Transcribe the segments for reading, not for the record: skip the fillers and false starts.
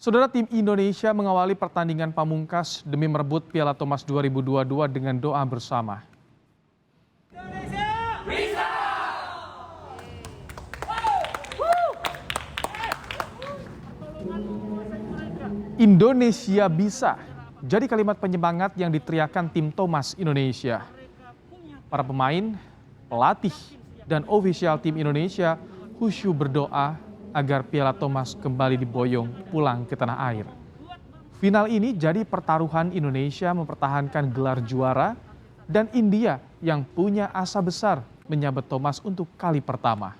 Saudara, tim Indonesia mengawali pertandingan pamungkas demi merebut Piala Thomas 2022 dengan doa bersama. Indonesia bisa. Jadi kalimat penyemangat yang diteriakan tim Thomas Indonesia. Para pemain, pelatih, dan ofisial tim Indonesia khusyuk berdoa agar Piala Thomas kembali diboyong pulang ke tanah air. Final ini jadi pertaruhan Indonesia mempertahankan gelar juara dan India yang punya asa besar menyabet Thomas untuk kali pertama.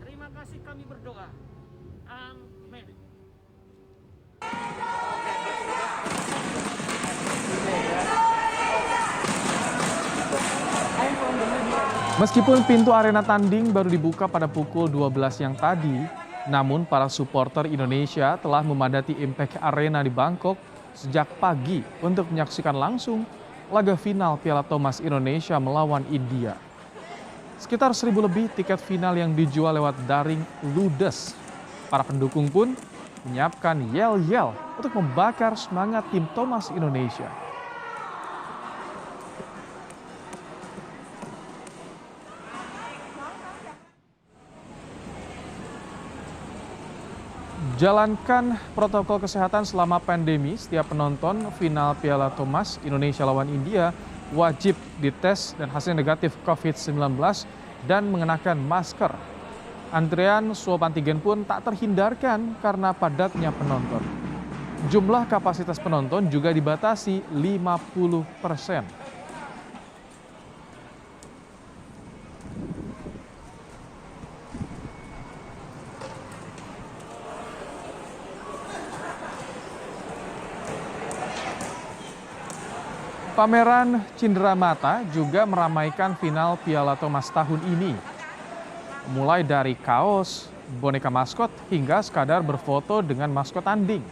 Terima kasih kami berdoa. Amin. Meskipun pintu arena tanding baru dibuka pada pukul 12 yang tadi, namun para supporter Indonesia telah memadati Impact Arena di Bangkok sejak pagi untuk menyaksikan langsung laga final Piala Thomas Indonesia melawan India. Sekitar 1.000 lebih tiket final yang dijual lewat daring ludes. Para pendukung pun menyiapkan yel-yel untuk membakar semangat tim Thomas Indonesia. Jalankan protokol kesehatan selama pandemi. Setiap penonton final Piala Thomas Indonesia lawan India wajib dites dan hasilnya negatif COVID-19 dan mengenakan masker. Antrean swab antigen pun tak terhindarkan karena padatnya penonton. Jumlah kapasitas penonton juga dibatasi 50%. Pameran Cindera Mata juga meramaikan final Piala Thomas tahun ini. Mulai dari kaos, boneka maskot, hingga sekadar berfoto dengan maskot tanding.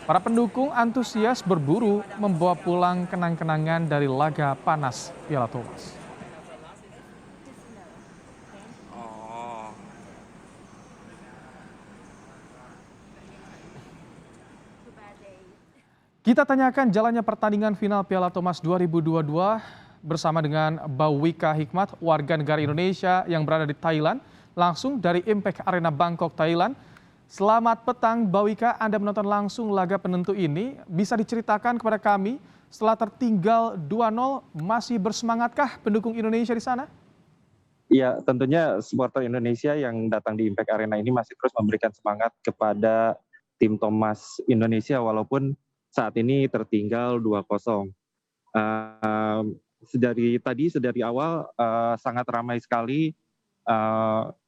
Para pendukung antusias berburu membawa pulang kenang-kenangan dari laga panas Piala Thomas. Kita tanyakan jalannya pertandingan final Piala Thomas 2022 bersama dengan Bauwika Hikmat, warga negara Indonesia yang berada di Thailand, langsung dari Impact Arena Bangkok, Thailand. Selamat petang, Bauwika, Anda menonton langsung laga penentu ini. Bisa diceritakan kepada kami, setelah tertinggal 2-0, masih bersemangatkah pendukung Indonesia di sana? Iya, tentunya supporter Indonesia yang datang di Impact Arena ini masih terus memberikan semangat kepada tim Thomas Indonesia walaupun saat ini tertinggal 2-0. Sedari awal sangat ramai sekali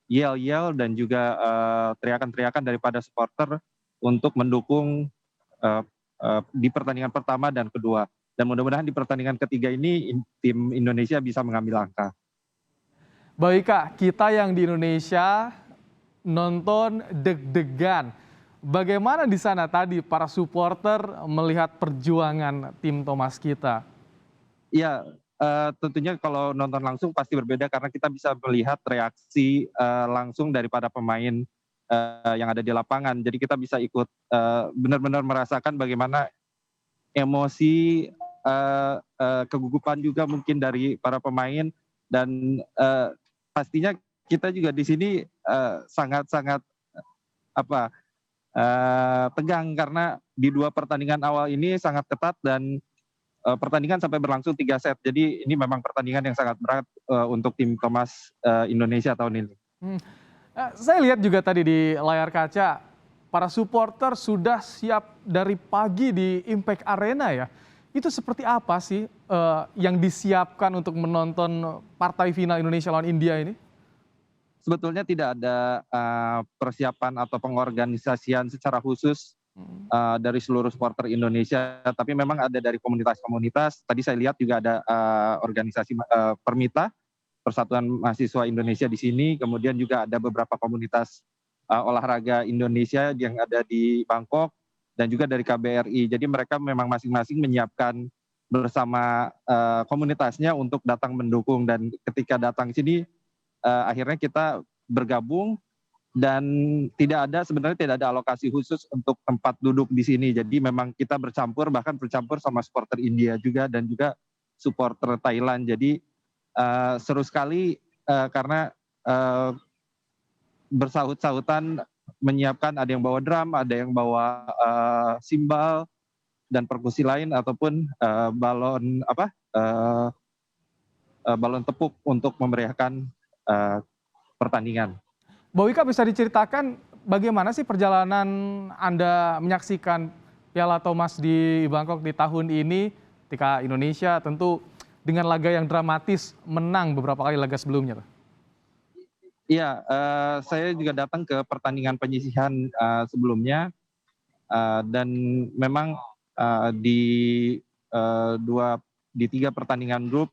yel-yel dan juga teriakan-teriakan daripada supporter untuk mendukung di pertandingan pertama dan kedua. Dan mudah-mudahan di pertandingan ketiga ini tim Indonesia bisa mengambil angka. Baik Kak, kita yang di Indonesia nonton deg-degan. Bagaimana di sana tadi para supporter melihat perjuangan tim Thomas kita? Ya, tentunya kalau nonton langsung pasti berbeda karena kita bisa melihat reaksi langsung daripada pemain yang ada di lapangan. Jadi kita bisa ikut benar-benar merasakan bagaimana emosi, kegugupan juga mungkin dari para pemain dan pastinya kita juga di sini sangat-sangat tegang karena di 2 pertandingan awal ini sangat ketat dan pertandingan sampai berlangsung 3 set. Jadi ini memang pertandingan yang sangat berat untuk tim Thomas Indonesia tahun ini. Saya lihat juga tadi di layar kaca, para supporter sudah siap dari pagi di Impact Arena ya. Itu seperti apa sih yang disiapkan untuk menonton partai final Indonesia lawan India ini? Sebetulnya tidak ada persiapan atau pengorganisasian secara khusus dari seluruh supporter Indonesia, tapi memang ada dari komunitas-komunitas. Tadi saya lihat juga ada organisasi Permita, Persatuan Mahasiswa Indonesia di sini, kemudian juga ada beberapa komunitas olahraga Indonesia yang ada di Bangkok, dan juga dari KBRI. Jadi mereka memang masing-masing menyiapkan bersama komunitasnya untuk datang mendukung, dan ketika datang sini akhirnya kita bergabung dan sebenarnya tidak ada alokasi khusus untuk tempat duduk di sini. Jadi memang kita bahkan bercampur sama supporter India juga dan juga supporter Thailand. Jadi seru sekali karena bersahut-sahutan menyiapkan, ada yang bawa drum, ada yang bawa simbal dan perkusi lain ataupun balon tepuk untuk memeriahkan pertandingan. Mbak Wika, bisa diceritakan bagaimana sih perjalanan Anda menyaksikan Piala Thomas di Bangkok di tahun ini ketika Indonesia tentu dengan laga yang dramatis menang beberapa kali laga sebelumnya? Iya, saya juga datang ke pertandingan penyisihan sebelumnya dan memang di 3 pertandingan grup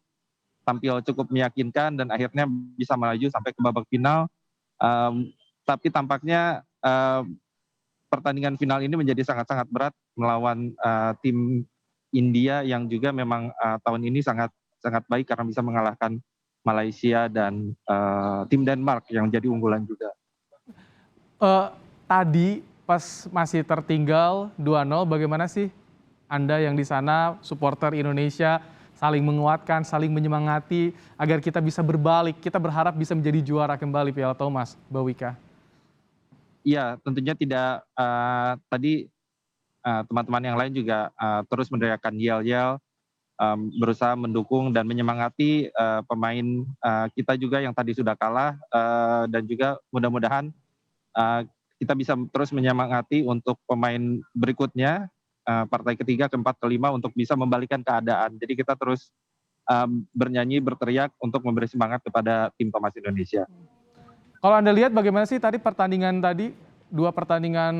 tampil cukup meyakinkan dan akhirnya bisa melaju sampai ke babak final. Tapi tampaknya pertandingan final ini menjadi sangat-sangat berat melawan tim India yang juga memang tahun ini sangat baik karena bisa mengalahkan Malaysia dan tim Denmark yang jadi unggulan juga. Tadi pas masih tertinggal 2-0, bagaimana sih Anda yang di sana supporter Indonesia saling menguatkan, saling menyemangati agar kita bisa berbalik, kita berharap bisa menjadi juara kembali Piala Thomas, Mbak Wika? Iya, tentunya tidak tadi teman-teman yang lain juga terus meneriakkan yel-yel, berusaha mendukung dan menyemangati pemain kita juga yang tadi sudah kalah dan juga mudah-mudahan kita bisa terus menyemangati untuk pemain berikutnya, partai ketiga, keempat, kelima untuk bisa membalikan keadaan. Jadi kita terus bernyanyi, berteriak untuk memberi semangat kepada tim Thomas Indonesia. Kalau Anda lihat bagaimana sih tadi pertandingan tadi, 2 pertandingan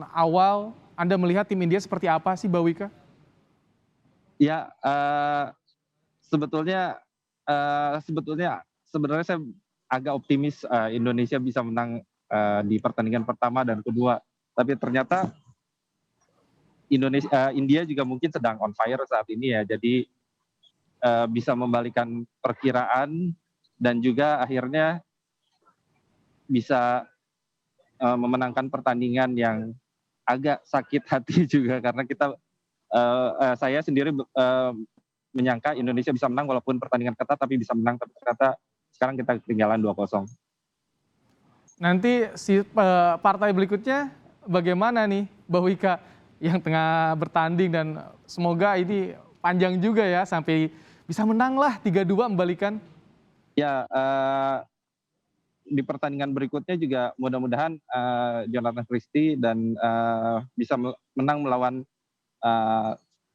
awal, Anda melihat tim India seperti apa sih, Mbak Wika? Ya, sebetulnya sebenarnya saya agak optimis Indonesia bisa menang di pertandingan pertama dan kedua. Tapi ternyata India juga mungkin sedang on fire saat ini ya. Jadi bisa membalikan perkiraan dan juga akhirnya bisa memenangkan pertandingan yang agak sakit hati juga karena saya sendiri menyangka Indonesia bisa menang walaupun pertandingan ketat, tapi bisa menang, tapi ternyata sekarang kita ketinggalan 2-0. Nanti partai berikutnya bagaimana nih, Mbak Wika, yang tengah bertanding dan semoga ini panjang juga ya sampai bisa menang lah 3-2 membalikan. Ya, di pertandingan berikutnya juga mudah-mudahan Jonathan Christie dan bisa menang melawan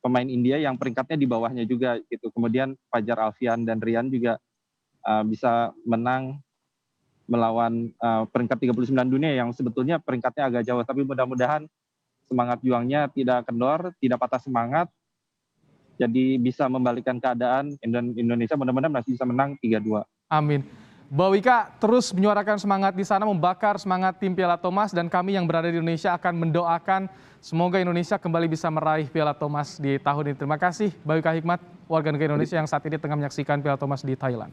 pemain India yang peringkatnya di bawahnya juga gitu. Kemudian Fajar Alfian dan Rian juga bisa menang melawan peringkat 39 dunia yang sebetulnya peringkatnya agak jauh, tapi mudah-mudahan semangat juangnya tidak kendor, tidak patah semangat, jadi bisa membalikan keadaan dan Indonesia mudah-mudahan masih bisa menang 3-2. Amin. Mbak Wika terus menyuarakan semangat di sana, membakar semangat tim Piala Thomas, dan kami yang berada di Indonesia akan mendoakan semoga Indonesia kembali bisa meraih Piala Thomas di tahun ini. Terima kasih Mbak Wika Hikmat, warga negara Indonesia yang saat ini tengah menyaksikan Piala Thomas di Thailand.